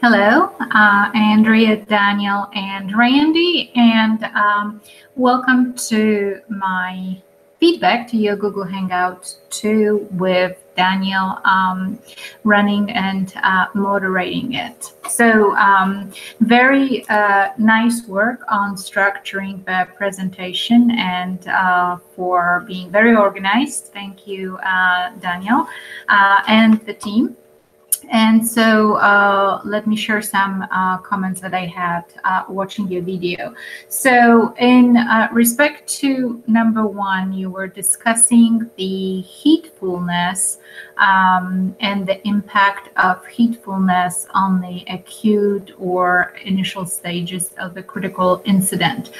Hello, Andrea, Daniel, and Randy, and welcome to my feedback to your Google Hangout 2 with Daniel running and moderating it. So very nice work on structuring the presentation and for being very organized. Thank you, Daniel, and the team. And so let me share some comments that I had watching your video. So in respect to number one, you were discussing the heatfulness and the impact of heatfulness on the acute or initial stages of the critical incident,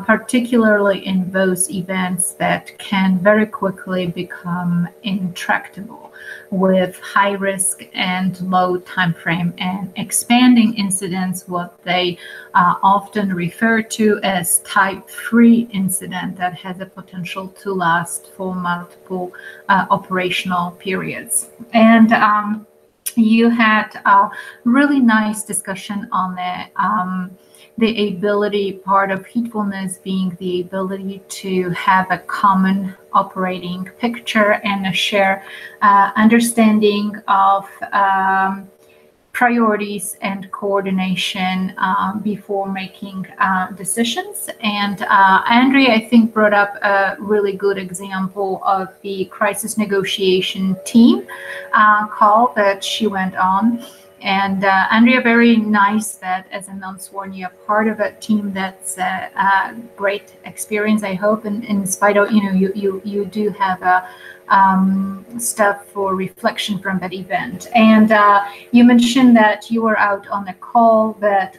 particularly in those events that can very quickly become intractable with high risk and low time frame, and expanding incidents, what they often refer to as type 3 incident that has a potential to last for multiple operational periods. And you had a really nice discussion on the ability, part of heatfulness being the ability to have a common operating picture and a shared understanding of priorities and coordination before making decisions. And Andrie, I think, brought up a really good example of the crisis negotiation team call that she went on. And Andrea, very nice that as a non-sworn, you're part of a team that's a great experience, I hope. And in spite of, you do have a stuff for reflection from that event. And you mentioned that you were out on a call that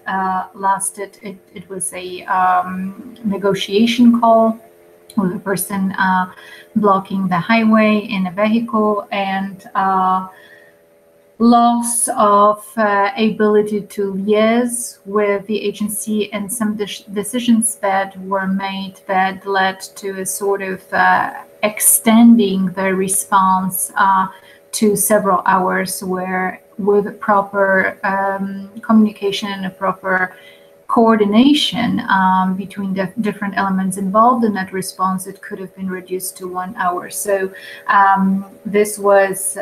lasted, it was a negotiation call with a person blocking the highway in a vehicle, and loss of ability to liaise with the agency, and some decisions that were made that led to a sort of extending the response to several hours, where with proper communication and a proper coordination between the different elements involved in that response, it could have been reduced to 1 hour. So this was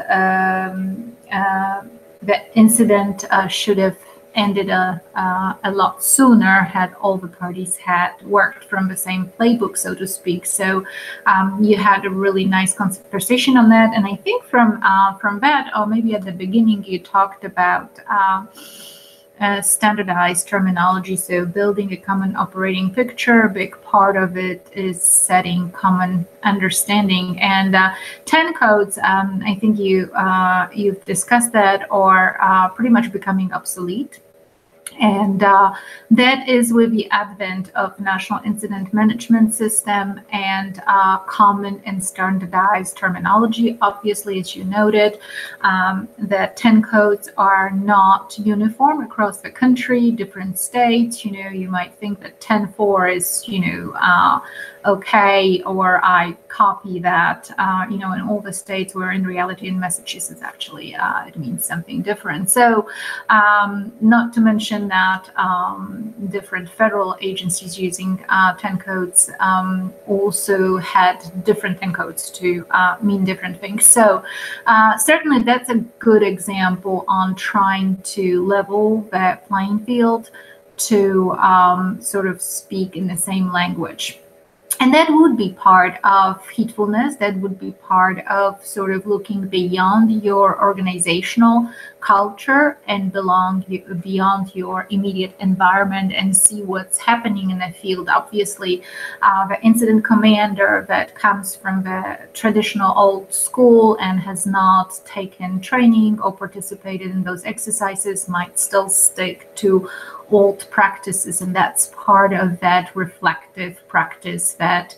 the incident should have ended a lot sooner had all the parties had worked from the same playbook, so to speak. So you had a really nice conversation on that. And I think from that, or maybe at the beginning, you talked about standardized terminology, so building a common operating picture. A big part of it is setting common understanding, and 10 codes. I think you've discussed that, or pretty much becoming obsolete. And that is with the advent of National Incident Management System and common and standardized terminology. Obviously, as you noted, the 10 codes are not uniform across the country, different states. You might think that 10-4 is, okay, or I copy that, in all the states, where in reality in Massachusetts, actually, it means something different. So not to mention that different federal agencies using 10 codes also had different 10 codes to mean different things. So certainly that's a good example on trying to level the playing field to sort of speak in the same language. And that would be part of heatfulness. That would be part of sort of looking beyond your organizational culture and beyond your immediate environment and see what's happening in the field. Obviously, the incident commander that comes from the traditional old school and has not taken training or participated in those exercises might still stick to old practices, and that's part of that reflective practice that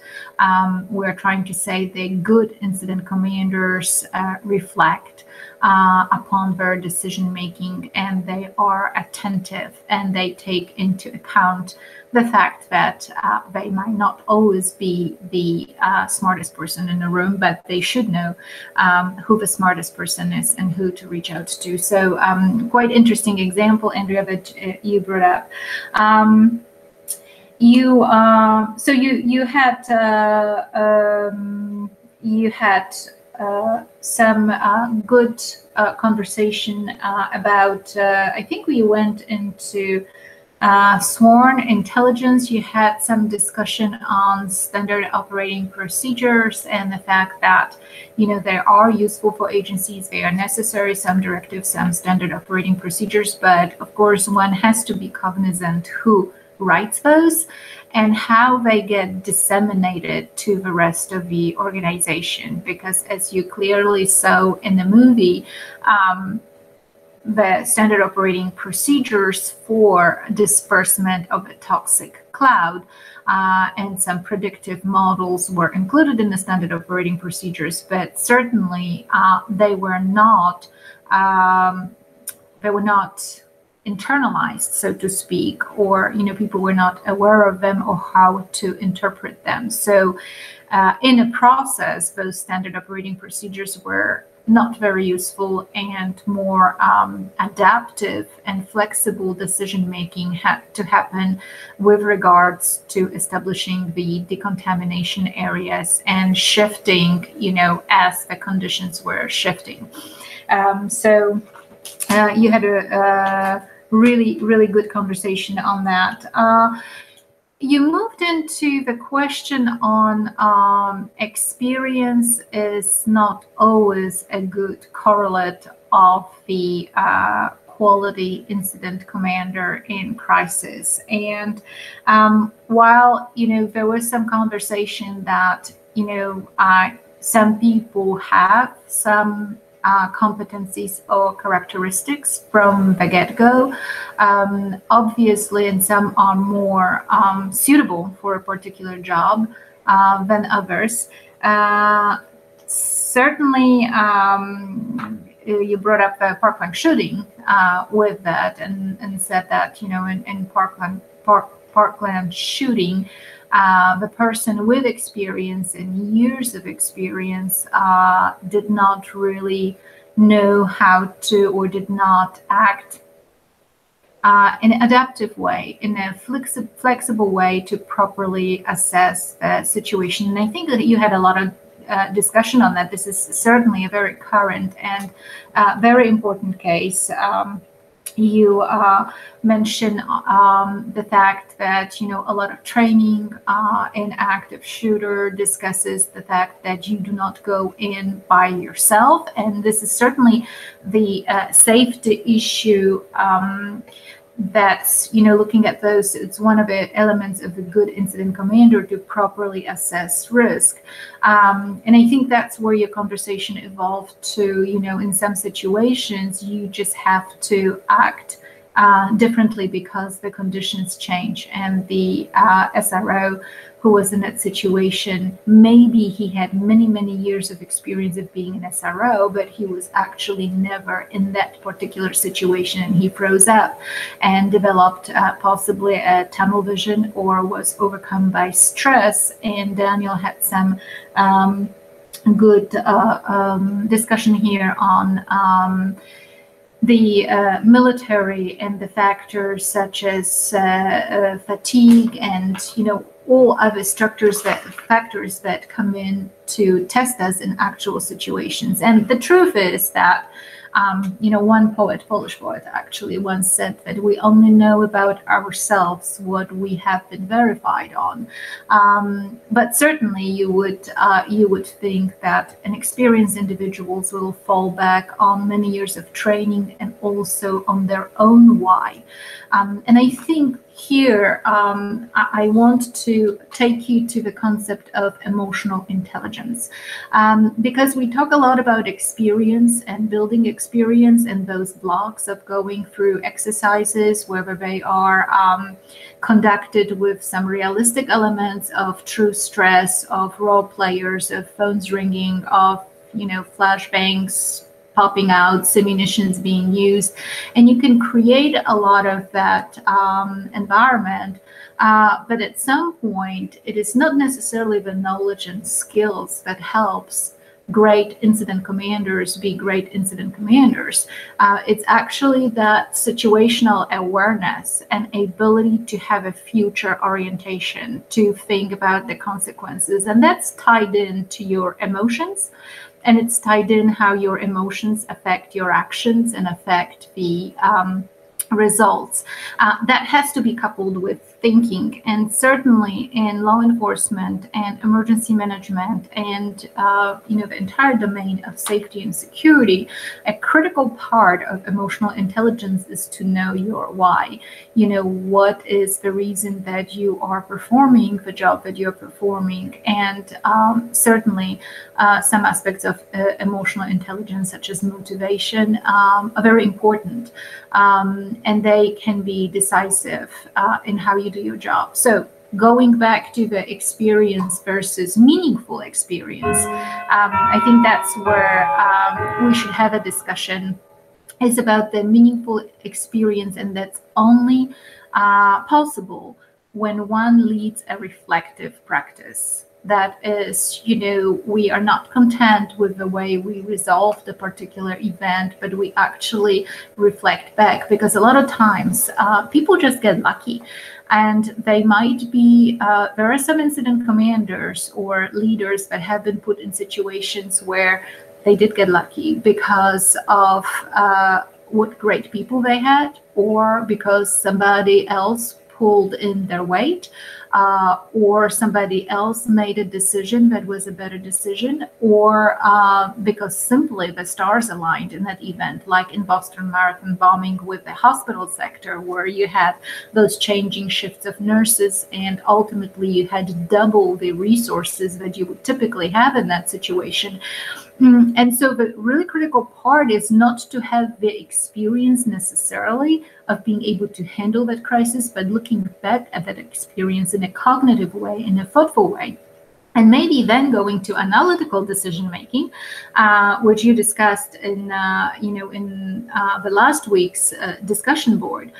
we're trying to say the good incident commanders reflect. upon their decision making, and they are attentive, and they take into account the fact that they might not always be the smartest person in the room, but they should know who the smartest person is and who to reach out to. So quite interesting example, Andrea, that you brought up. You had some good conversation about, I think we went into sworn intelligence. You had some discussion on standard operating procedures and the fact that, they are useful for agencies, they are necessary, some directives, some standard operating procedures, but of course one has to be cognizant who writes those and how they get disseminated to the rest of the organization, because as you clearly saw in the movie, the standard operating procedures for disbursement of a toxic cloud and some predictive models were included in the standard operating procedures, but certainly they were not internalized, so to speak, or people were not aware of them or how to interpret them. So in a process, those standard operating procedures were not very useful, and more adaptive and flexible decision making had to happen with regards to establishing the decontamination areas and shifting, as the conditions were shifting. So you had a really, really good conversation on that. You moved into the question on experience is not always a good correlate of the quality incident commander in crisis. And while, there was some conversation that, some people have some competencies or characteristics from the get-go, obviously, and some are more suitable for a particular job than others. Certainly, you brought up the Parkland shooting with that, and said that in Parkland shooting, the person with experience and years of experience did not really know how to, or did not act in an adaptive way, in a flexible way to properly assess the situation. And I think that you had a lot of discussion on that. This is certainly a very current and very important case. You mentioned the fact that a lot of training in active shooter discusses the fact that you do not go in by yourself, and this is certainly the safety issue. That's looking at those, it's one of the elements of a good incident commander to properly assess risk, and I think that's where your conversation evolved to. In some situations you just have to act differently because the conditions change, and the SRO who was in that situation, maybe he had many years of experience of being an SRO, but he was actually never in that particular situation, and he froze up and developed possibly a tunnel vision or was overcome by stress. And Daniel had some good discussion here on the military and the factors such as fatigue and all other factors that come in to test us in actual situations. And the truth is that one Polish poet actually once said that we only know about ourselves what we have been verified on. But certainly you would think that an experienced individuals will fall back on many years of training and also on their own why. And I think here I want to take you to the concept of emotional intelligence, because we talk a lot about experience and building experience and those blocks of going through exercises, whether they are conducted with some realistic elements of true stress, of role players, of phones ringing, of flashbangs, popping out, munitions being used, and you can create a lot of that environment. But at some point, it is not necessarily the knowledge and skills that helps great incident commanders be great incident commanders. It's actually that situational awareness and ability to have a future orientation, to think about the consequences. And that's tied into your emotions. And it's tied in how your emotions affect your actions and affect the results. That has to be coupled with thinking, and certainly in law enforcement and emergency management and the entire domain of safety and security, a critical part of emotional intelligence is to know your why. What is the reason that you are performing the job that you're performing, and certainly some aspects of emotional intelligence such as motivation are very important, and they can be decisive in how you do your job. So going back to the experience versus meaningful experience, I think that's where we should have a discussion. It's about the meaningful experience, and that's only possible when one leads a reflective practice. That is, we are not content with the way we resolve the particular event, but we actually reflect back, because a lot of times people just get lucky. And they might be, there are some incident commanders or leaders that have been put in situations where they did get lucky because of what great people they had, or because somebody else pulled in their weight, or somebody else made a decision that was a better decision, or because simply the stars aligned in that event, like in Boston Marathon bombing with the hospital sector, where you had those changing shifts of nurses, and ultimately you had double the resources that you would typically have in that situation. And so the really critical part is not to have the experience necessarily of being able to handle that crisis, but looking back at that experience in a cognitive way, in a thoughtful way. And maybe then going to analytical decision making, which you discussed in the last week's discussion board,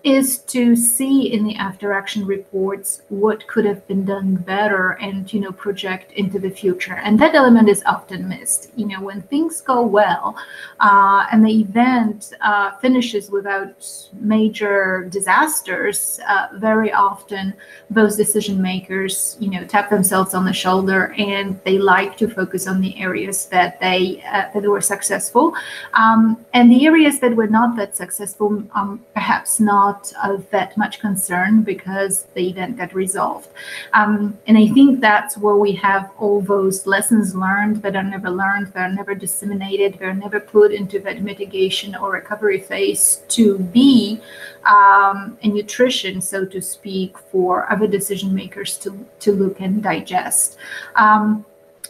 is to see in the after action reports what could have been done better, and project into the future. And that element is often missed. When things go well and the event finishes without major disasters, very often those decision makers tap themselves on the shoulder, and they like to focus on the areas that were successful, and the areas that were not that successful, perhaps not of that much concern because the event got resolved. And I think that's where we have all those lessons learned that are never disseminated, they're never put into that mitigation or recovery phase to be a nutrition, so to speak, for other decision makers to look and digest.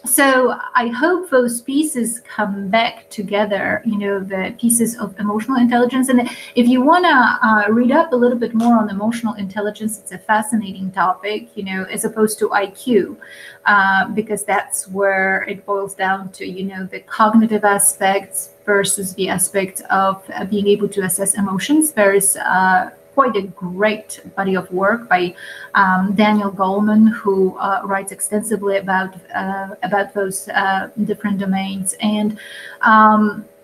So I hope those pieces come back together, the pieces of emotional intelligence. And if you want to read up a little bit more on emotional intelligence, it's a fascinating topic, as opposed to IQ, because that's where it boils down to, the cognitive aspects versus the aspect of being able to assess emotions. There is quite a great body of work by Daniel Goleman, who writes extensively about those different domains. And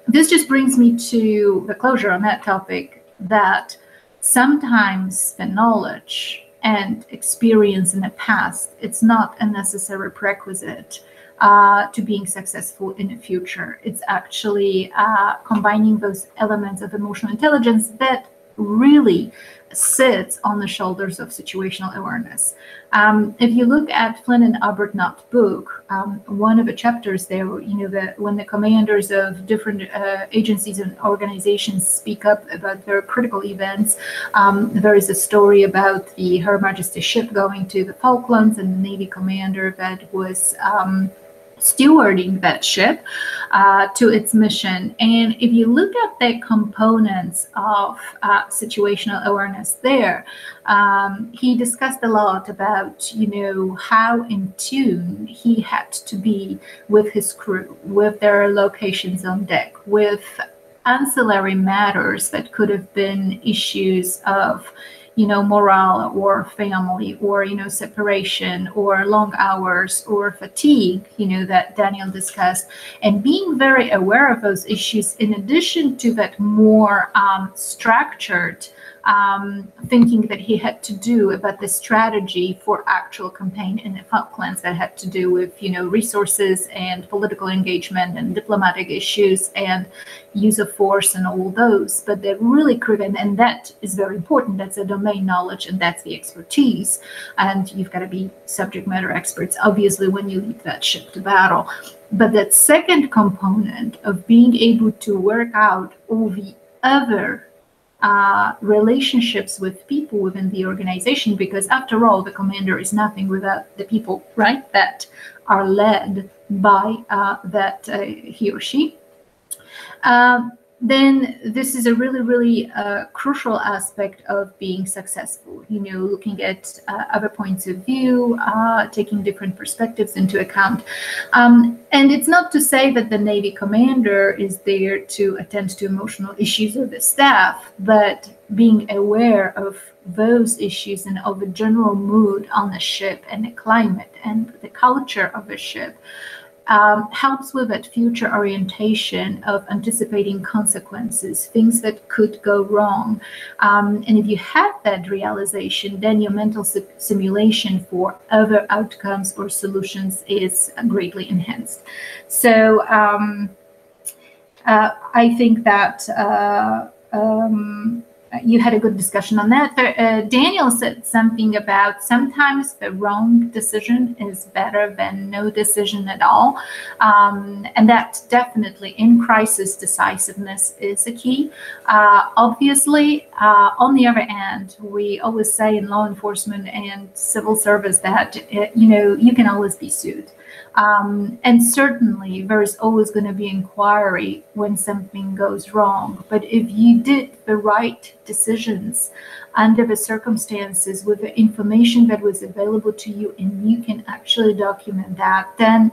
this just brings me to the closure on that topic, that sometimes the knowledge and experience in the past, it's not a necessary prerequisite to being successful in the future. It's actually combining those elements of emotional intelligence that really sits on the shoulders of situational awareness. If you look at Flynn and Arbuthnot's book, one of the chapters there, when the commanders of different agencies and organizations speak up about their critical events, there is a story about Her Majesty's ship going to the Falklands, and the Navy commander that was stewarding that ship to its mission. And if you look at the components of situational awareness there, he discussed a lot about, how in tune he had to be with his crew, with their locations on deck, with ancillary matters that could have been issues of morale or family or separation or long hours or fatigue that Daniel discussed, and being very aware of those issues in addition to that more structured thinking that he had to do about the strategy for actual campaign in the Falklands that had to do with resources and political engagement and diplomatic issues and use of force and all those. But they're really critical, and that is very important. That's a domain knowledge and that's the expertise, and you've got to be subject matter experts obviously when you lead that ship to battle. But that second component of being able to work out all the other relationships with people within the organization, because after all, the commander is nothing without the people, right, that are led by he or she. Then this is a really, really crucial aspect of being successful, looking at other points of view, taking different perspectives into account. And it's not to say that the Navy commander is there to attend to emotional issues of the staff, but being aware of those issues and of the general mood on the ship and the climate and the culture of the ship helps with that future orientation of anticipating consequences, things that could go wrong. And if you have that realization, then your mental simulation for other outcomes or solutions is greatly enhanced. So I think that you had a good discussion on that. Daniel said something about sometimes the wrong decision is better than no decision at all. And that definitely in crisis decisiveness is a key. Obviously, on the other hand, we always say in law enforcement and civil service that, you can always be sued. And certainly there is always going to be inquiry when something goes wrong. But if you did the right decisions under the circumstances with the information that was available to you and you can actually document that, then,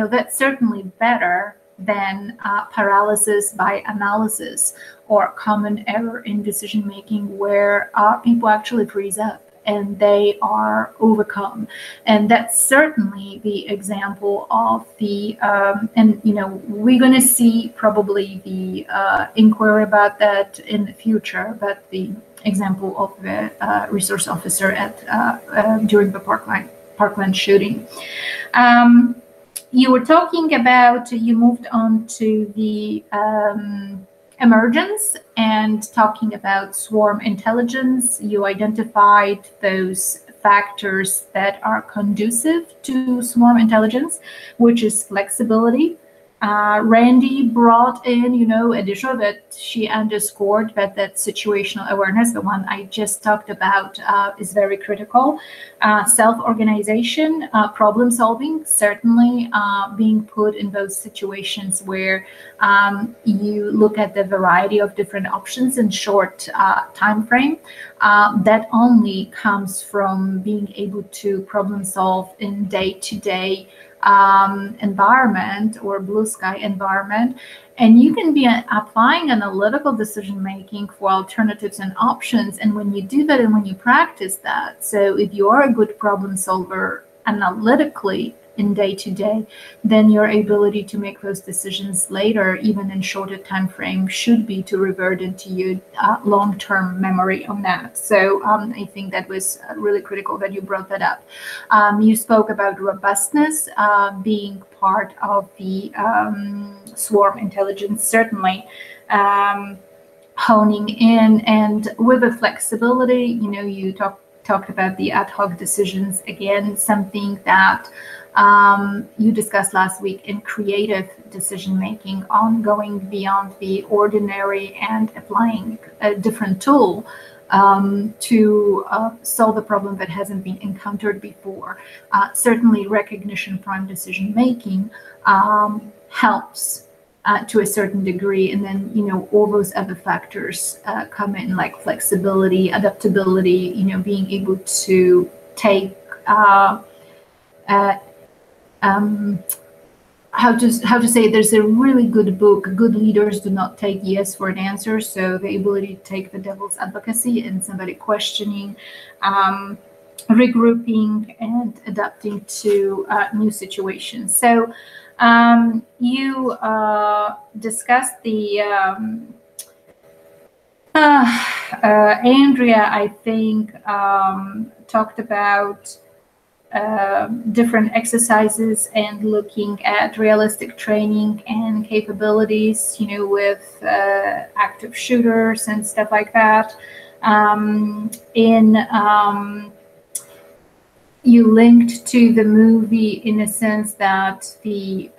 that's certainly better than paralysis by analysis or common error in decision making where people actually freeze up and they are overcome. And that's certainly the example of the, we're going to see probably the inquiry about that in the future, but the example of the resource officer during the Parkland shooting. You were talking about, you moved on to the emergence and talking about swarm intelligence. You identified those factors that are conducive to swarm intelligence, which is flexibility. Randi brought in, additional that she underscored that situational awareness, the one I just talked about, is very critical. Self-organization, problem solving, certainly being put in those situations where you look at the variety of different options in short time frame. That only comes from being able to problem solve in day-to-day environment or blue sky environment. And you can be applying analytical decision making for alternatives and options. And when you do that and when you practice that, so if you are a good problem solver analytically in day-to-day, then your ability to make those decisions later, even in shorter time frame, should be to revert into your long-term memory on that. So I think that was really critical that you brought that up. You spoke about robustness being part of the swarm intelligence, certainly honing in, and with the flexibility, you talked about the ad hoc decisions, again, something that you discussed last week in creative decision-making on going beyond the ordinary and applying a different tool to solve a problem that hasn't been encountered before. Certainly recognition prime decision-making helps to a certain degree, and then all those other factors come in, like flexibility, adaptability, being able to take how to say, there's a really good book, Good Leaders Do Not Take Yes for an Answer. So the ability to take the devil's advocacy and somebody questioning, regrouping, and adapting to new situations. So you discussed the Andrea, I think, talked about different exercises and looking at realistic training and capabilities, with active shooters and stuff like that. You linked to the movie in a sense that the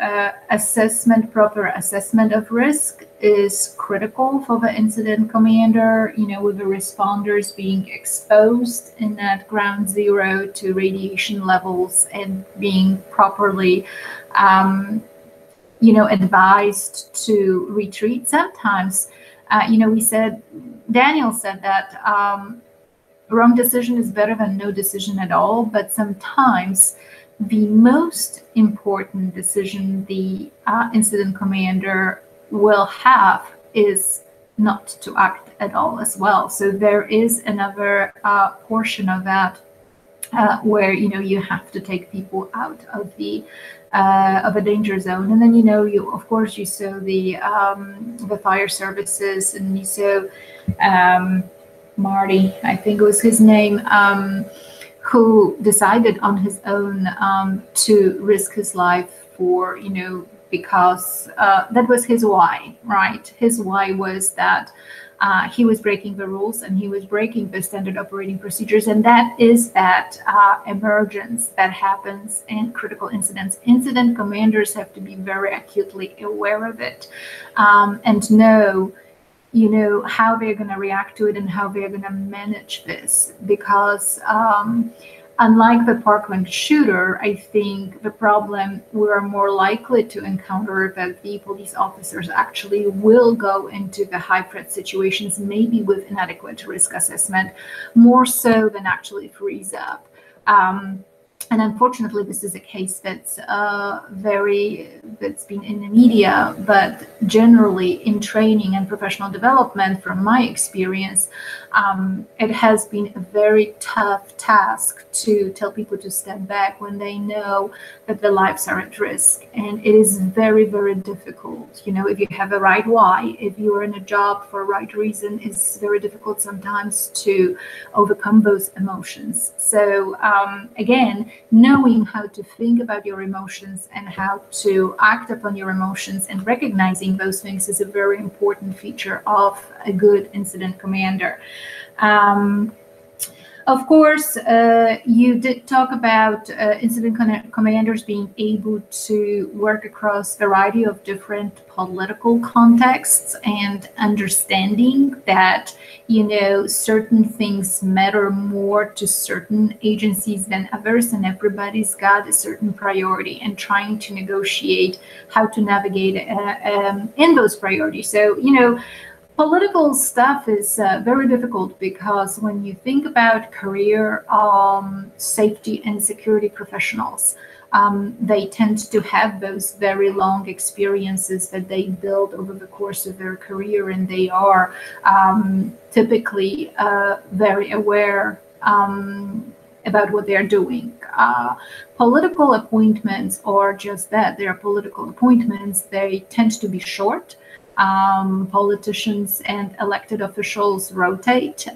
proper assessment of risk is critical for the incident commander, with the responders being exposed in that ground zero to radiation levels and being properly, advised to retreat. Sometimes, Daniel said that wrong decision is better than no decision at all, but sometimes the most important decision the incident commander will have is not to act at all as well. So there is another portion of that where you have to take people out of the of a danger zone, and then you of course you saw the fire services, and you saw Marty, I think was his name, who decided on his own to risk his life for, because that was his why, right? His why was that he was breaking the rules and he was breaking the standard operating procedures. And that is that emergence that happens in critical incidents. Incident commanders have to be very acutely aware of it and know how they're going to react to it and how they're going to manage this, because unlike the Parkland shooter, I think the problem we're more likely to encounter that the police officers actually will go into the high threat situations, maybe with inadequate risk assessment, more so than actually freeze up. And unfortunately, this is a case that's been in the media, but generally in training and professional development, from my experience, it has been a very tough task to tell people to step back when they know that their lives are at risk. And it is very, very difficult. If you have a right why, if you are in a job for a right reason, it's very difficult sometimes to overcome those emotions. So again, knowing how to think about your emotions and how to act upon your emotions and recognizing those things is a very important feature of a good incident commander. Of course, you did talk about incident commanders being able to work across a variety of different political contexts and understanding that, certain things matter more to certain agencies than others, and everybody's got a certain priority, and trying to negotiate how to navigate in those priorities. So, political stuff is very difficult, because when you think about career safety and security professionals, they tend to have those very long experiences that they build over the course of their career, and they are typically very aware about what they're doing. Political appointments are just that. They are political appointments. They tend to be short. Politicians and elected officials rotate.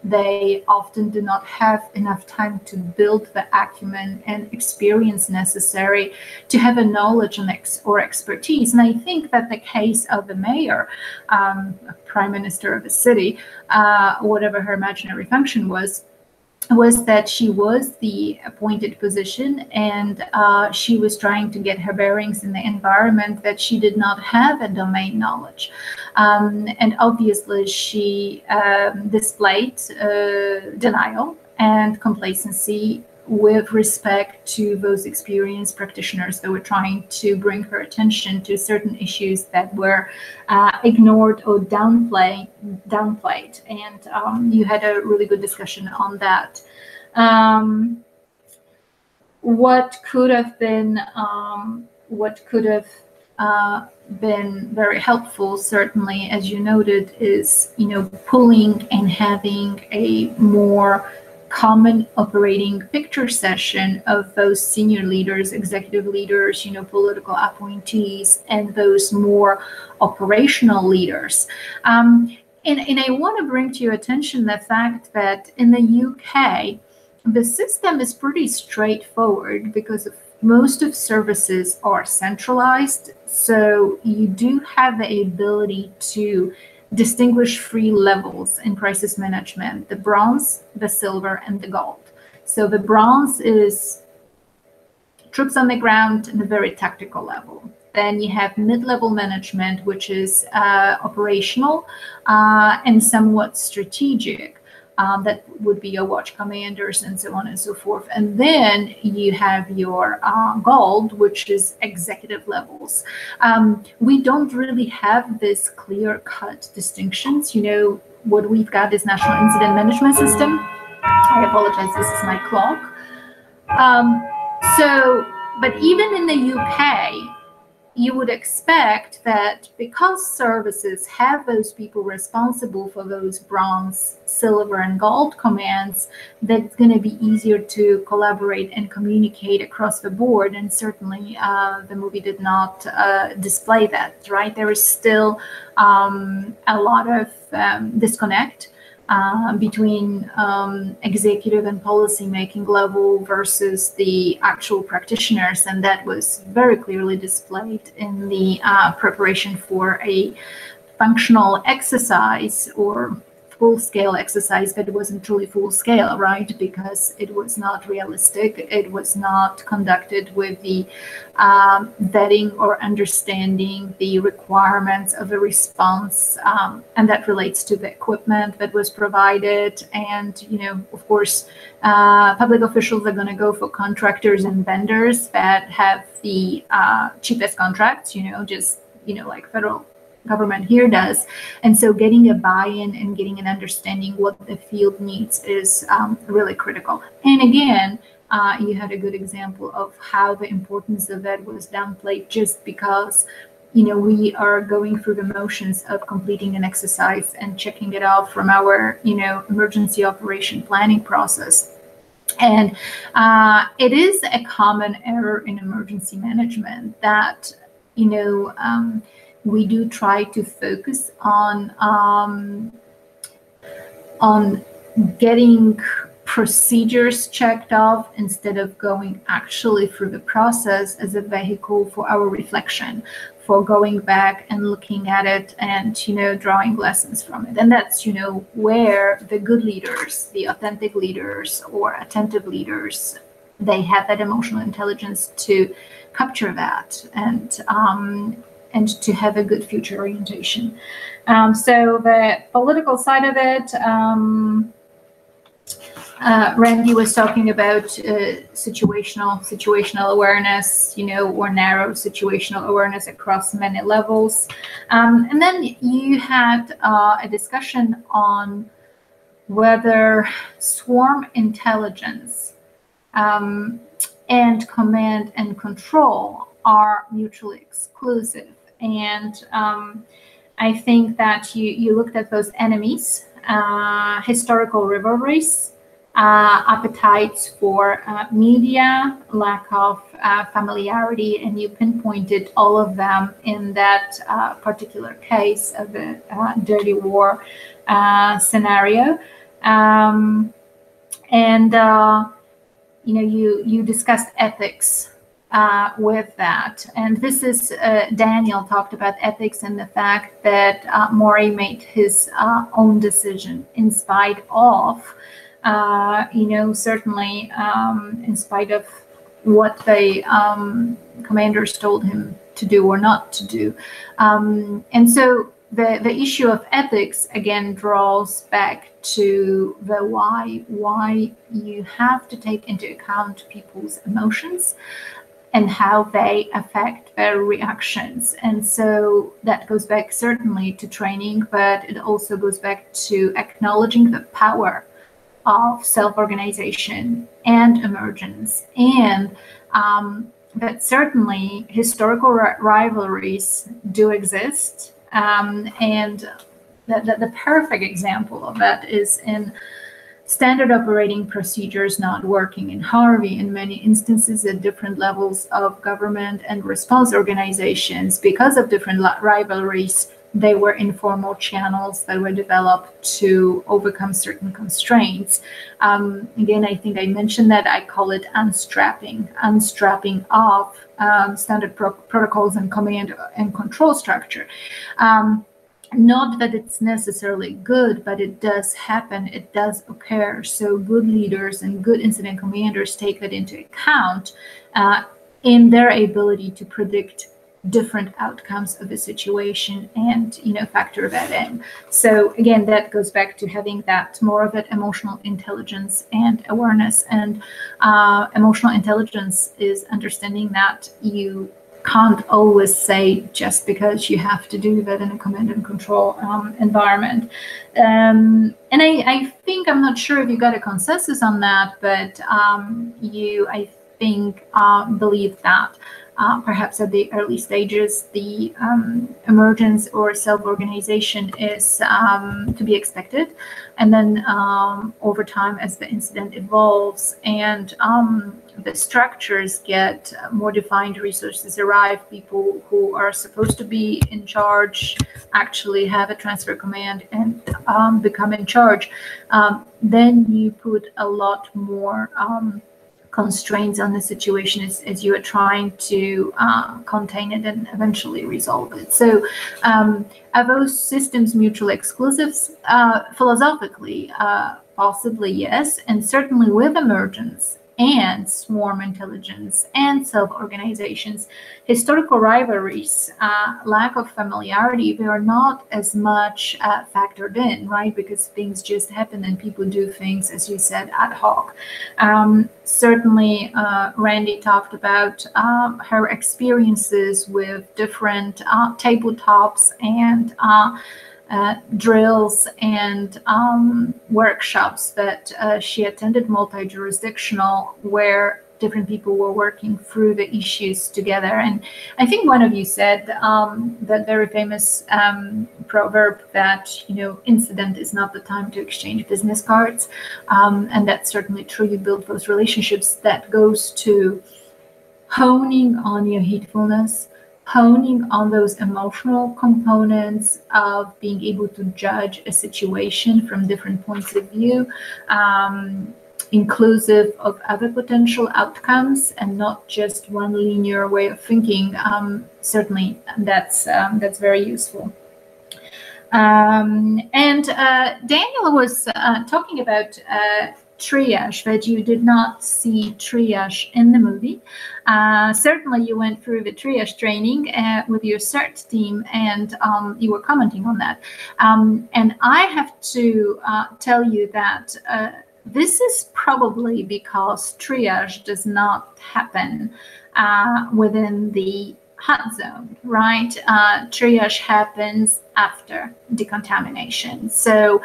They often do not have enough time to build the acumen and experience necessary to have a knowledge and or expertise. And I think that the case of the mayor, prime minister of a city, whatever her imaginary function was, was that she was the appointed position, and she was trying to get her bearings in the environment that she did not have a domain knowledge. And obviously she displayed denial and complacency with respect to those experienced practitioners that were trying to bring her attention to certain issues that were ignored or downplayed. And you had a really good discussion on that. What could have been very helpful, certainly, as you noted, is pulling and having a more common operating picture session of those senior leaders, executive leaders, political appointees, and those more operational leaders. And I want to bring to your attention the fact that in the UK, the system is pretty straightforward because most of services are centralized. So you do have the ability to distinguish three levels in crisis management: the bronze, the silver, and the gold. So the bronze is troops on the ground in a very tactical level. Then you have mid-level management, which is operational and somewhat strategic. That would be your watch commanders and so on and so forth. And then you have your gold, which is executive levels. We don't really have this clear-cut distinctions. What we've got is National Incident Management System. I apologize, this is my clock. But even in the UK, you would expect that because services have those people responsible for those bronze, silver, and gold commands, that it's going to be easier to collaborate and communicate across the board. And certainly the movie did not display that, right? There is still a lot of disconnect between executive and policy-making level versus the actual practitioners, and that was very clearly displayed in the preparation for a functional exercise or full-scale exercise, but it wasn't truly full-scale, right? Because it was not realistic. It was not conducted with the vetting or understanding the requirements of a response, and that relates to the equipment that was provided. And, of course, public officials are going to go for contractors and vendors that have the cheapest contracts, like federal government here does. And so getting a buy-in and getting an understanding what the field needs is really critical. And again, you had a good example of how the importance of that was downplayed just because we are going through the motions of completing an exercise and checking it off from our emergency operation planning process. And it is a common error in emergency management that we do try to focus on getting procedures checked off instead of going actually through the process as a vehicle for our reflection, for going back and looking at it and drawing lessons from it. And that's where the good leaders, the authentic leaders or attentive leaders, they have that emotional intelligence to capture that and to have a good future orientation. So the political side of it, Randi was talking about situational awareness, or narrow situational awareness across many levels. And then you had a discussion on whether swarm intelligence and command and control are mutually exclusive. And I think that you looked at those enemies, historical rivalries, appetites for media, lack of familiarity, and you pinpointed all of them in that particular case of the dirty war scenario. You discussed ethics with that. And this is, Daniel talked about ethics and the fact that Maury made his own decision in spite of certainly in spite of what the commanders told him to do or not to do. And so the issue of ethics again draws back to the why you have to take into account people's emotions and how they affect their reactions. And so that goes back certainly to training, but it also goes back to acknowledging the power of self-organization and emergence, and that certainly historical rivalries do exist. And the perfect example of that is in standard operating procedures not working in Harvey. In many instances at different levels of government and response organizations, because of different rivalries, they were informal channels that were developed to overcome certain constraints. Again, I think I mentioned that. I call it unstrapping of standard protocols and command and control structure. Not that it's necessarily good, but it does happen, it does occur. So good leaders and good incident commanders take that into account in their ability to predict different outcomes of a situation and factor that in. So again, that goes back to having that more of that emotional intelligence and awareness. And emotional intelligence is understanding that you can't always say just because you have to do that in a command and control environment. And I think, I'm not sure if you got a consensus on that, but I think believe that perhaps at the early stages, the emergence or self-organization is to be expected. And then over time, as the incident evolves and the structures get more defined, resources arrive, people who are supposed to be in charge actually have a transfer command and become in charge, then you put a lot more constraints on the situation as you are trying to contain it and eventually resolve it. So are those systems mutually exclusive? Philosophically, possibly yes, and certainly with emergence and swarm intelligence and self-organizations, historical rivalries, lack of familiarity, they are not as much factored in, right? Because things just happen and people do things, as you said, ad hoc. Certainly, Randi talked about her experiences with different tabletops and drills and workshops that she attended, multi-jurisdictional, where different people were working through the issues together. And I think one of you said that very famous proverb that, incident is not the time to exchange business cards. And that's certainly true. You build those relationships. That goes to honing on your heedfulness, honing on those emotional components of being able to judge a situation from different points of view, inclusive of other potential outcomes and not just one linear way of thinking. Certainly, that's very useful. And Daniel was talking about triage, that you did not see triage in the movie. Certainly you went through the triage training with your CERT team, and you were commenting on that. And I have to tell you that this is probably because triage does not happen within the hot zone, right? Triage happens after decontamination. So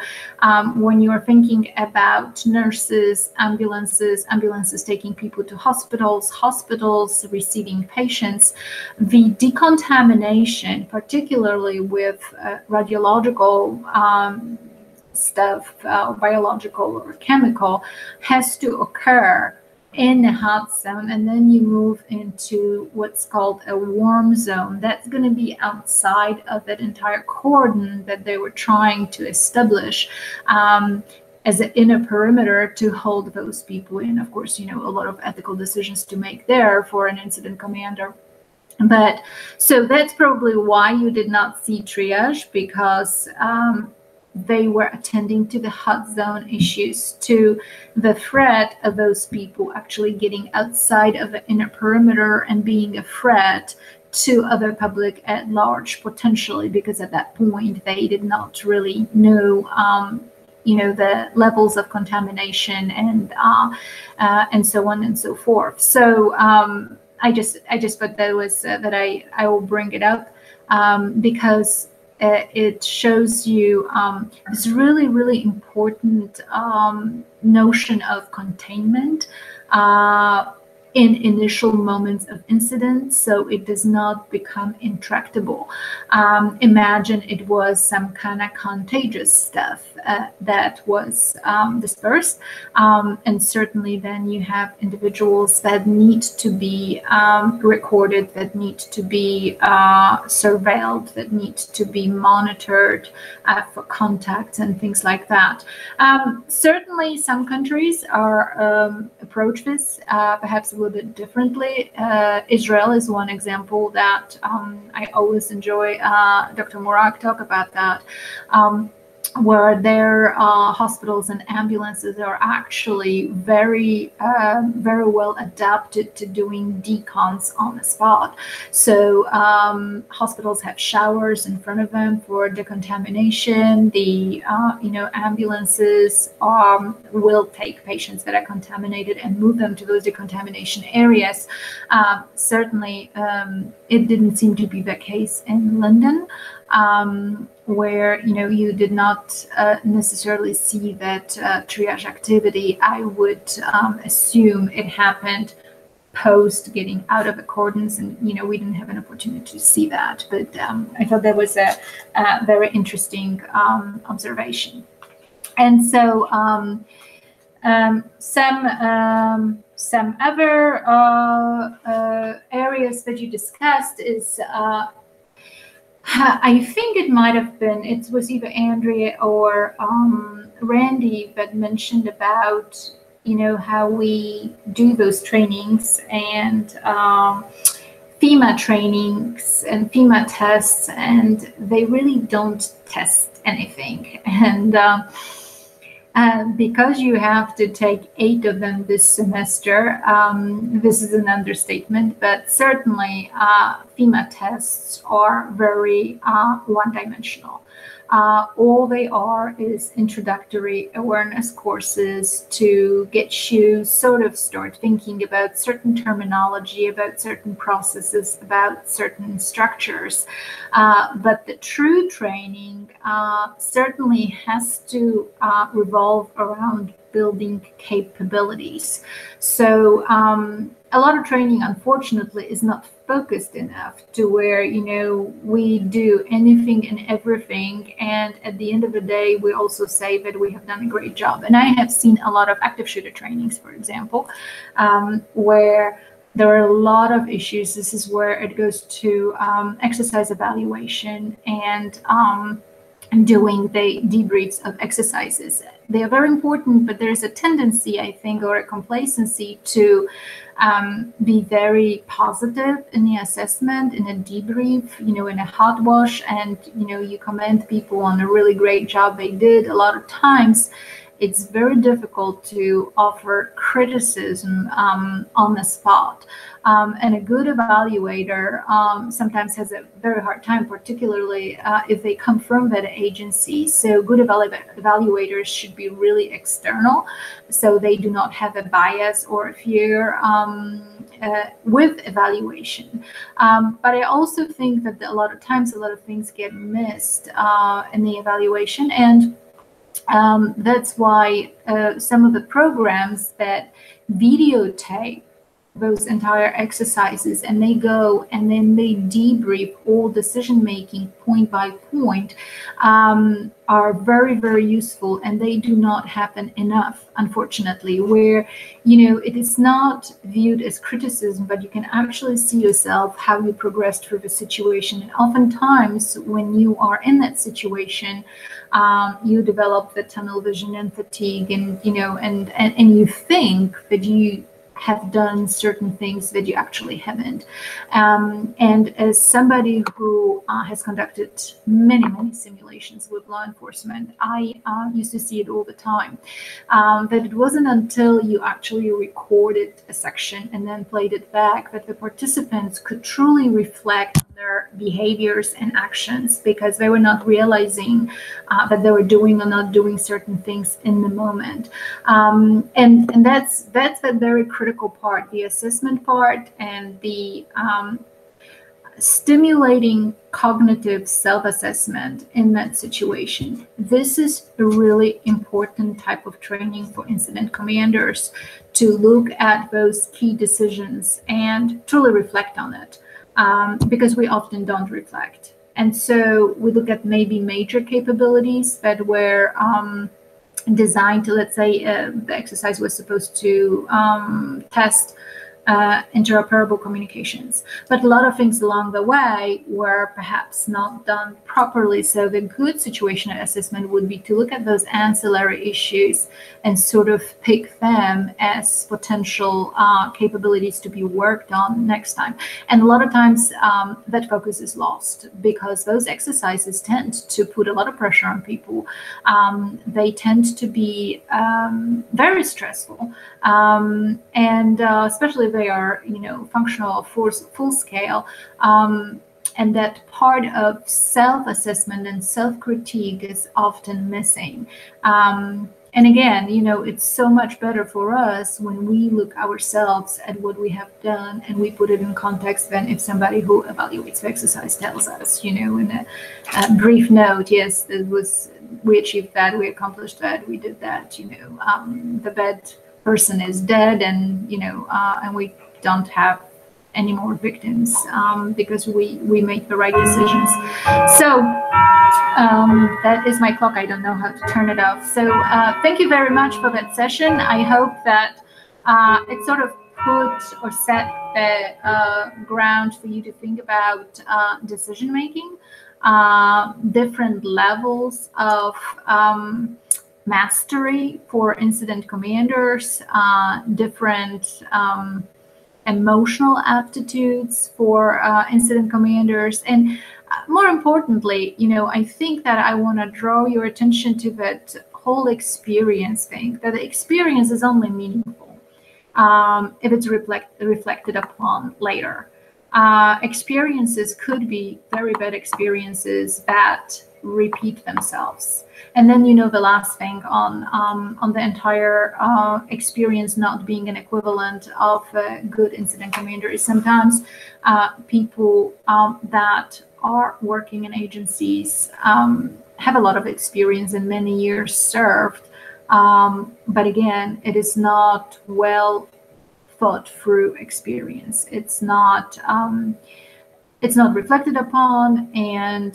when you're thinking about nurses, ambulances taking people to hospitals receiving patients, the decontamination, particularly with radiological stuff, biological or chemical, has to occur in the hot zone, and then you move into what's called a warm zone. That's going to be outside of that entire cordon that they were trying to establish as an inner perimeter to hold those people in. Of course, a lot of ethical decisions to make there for an incident commander. But so that's probably why you did not see triage, because they were attending to the hot zone issues, to the threat of those people actually getting outside of the inner perimeter and being a threat to other public at large, potentially, because at that point they did not really know the levels of contamination and so on and so forth. So I just thought that was that I will bring it up because it shows you this really important notion of containment in initial moments of incident, so it does not become intractable. Imagine it was some kind of contagious stuff that was dispersed, and certainly then you have individuals that need to be recorded, that need to be surveilled, that need to be monitored for contacts and things like that. Certainly some countries are approach this perhaps a little bit differently. Israel is one example that I always enjoy. Dr. Morak talk about that, where their hospitals and ambulances are actually very well adapted to doing decons on the spot. So hospitals have showers in front of them for decontamination. The ambulances will take patients that are contaminated and move them to those decontamination areas. Certainly, it didn't seem to be the case in London, where you did not necessarily see that triage activity. I would assume it happened post getting out of accordance, and we didn't have an opportunity to see that. But I thought that was a very interesting observation. And so some other areas that you discussed is I think it might have been, it was either Andrie or Randi that mentioned about, how we do those trainings and FEMA trainings and FEMA tests, and they really don't test anything. And because you have to take 8 of them this semester, this is an understatement, but certainly FEMA tests are very one-dimensional. All they are is introductory awareness courses to get you sort of start thinking about certain terminology, about certain processes, about certain structures. But the true training certainly has to revolve around building capabilities. So a lot of training, unfortunately, is not focused enough to where, we do anything and everything. And at the end of the day, we also say that we have done a great job. And I have seen a lot of active shooter trainings, for example, where there are a lot of issues. This is where it goes to exercise evaluation and doing the debriefs of exercises. They are very important, but there's a tendency, I think, or a complacency to be very positive in the assessment, in a debrief, in a hot wash, and, you commend people on a really great job they did. A lot of times it's very difficult to offer criticism on the spot. And a good evaluator sometimes has a very hard time, particularly if they come from that agency. So good evaluators should be really external, so they do not have a bias or a fear with evaluation. But I also think that a lot of times a lot of things get missed in the evaluation, and that's why some of the programs that videotape those entire exercises and they go and then they debrief all decision making point by point are very, very useful, and they do not happen enough, unfortunately, where it is not viewed as criticism, but you can actually see yourself how you progressed through the situation. And oftentimes when you are in that situation, you develop the tunnel vision and fatigue, and and you think that have done certain things that you actually haven't. And as somebody who has conducted many simulations with law enforcement, I used to see it all the time, that it wasn't until you actually recorded a section and then played it back that the participants could truly reflect on their behaviors and actions, because they were not realizing that they were doing or not doing certain things in the moment. And that's a very critical part, the assessment part, and the stimulating cognitive self-assessment in that situation. This is a really important type of training for incident commanders, to look at those key decisions and truly reflect on it, because we often don't reflect. And so we look at maybe major capabilities that were designed to, let's say, the exercise was supposed to test interoperable communications. But a lot of things along the way were perhaps not done properly. So the good situational assessment would be to look at those ancillary issues and sort of pick them as potential capabilities to be worked on next time. And a lot of times that focus is lost, because those exercises tend to put a lot of pressure on people. They tend to be very stressful, and especially if they are, functional full scale. And that part of self-assessment and self-critique is often missing. And again, it's so much better for us when we look ourselves at what we have done and we put it in context than if somebody who evaluates the exercise tells us, in a brief note, yes, we achieved that, we accomplished that, we did that, the bad person is dead, and and we don't have any more victims because we make the right decisions. So that is my clock. I don't know how to turn it off. So thank you very much for that session. I hope that it sort of put or set the ground for you to think about decision making, different levels of mastery for incident commanders, different emotional aptitudes for incident commanders, and more importantly, I think that I want to draw your attention to that whole experience thing, that the experience is only meaningful if it's reflected upon later. Experiences could be very bad experiences that repeat themselves. And then, the last thing on the entire experience not being an equivalent of a good incident commander is sometimes people that are working in agencies have a lot of experience and many years served. But again, it is not well thought through experience. It's not reflected upon, and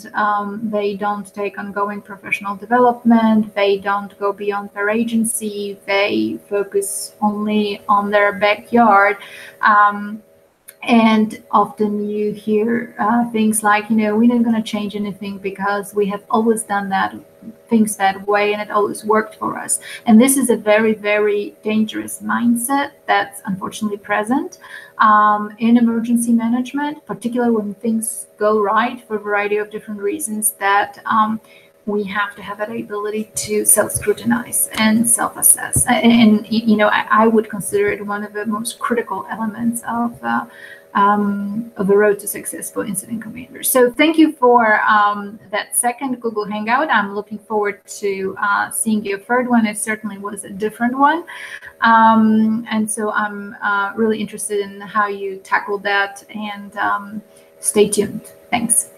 they don't take ongoing professional development. They don't go beyond their agency. They focus only on their backyard. And often you hear things like, we're not going to change anything because we have always done things that way and it always worked for us. And this is a very, very dangerous mindset that's unfortunately present in emergency management, particularly when things go right for a variety of different reasons, that we have to have that ability to self-scrutinize and self-assess. And I would consider it one of the most critical elements of the road to success for incident commanders. So thank you for that second Google Hangout. I'm looking forward to seeing your third one. It certainly was a different one. And so I'm really interested in how you tackled that, and stay tuned. Thanks.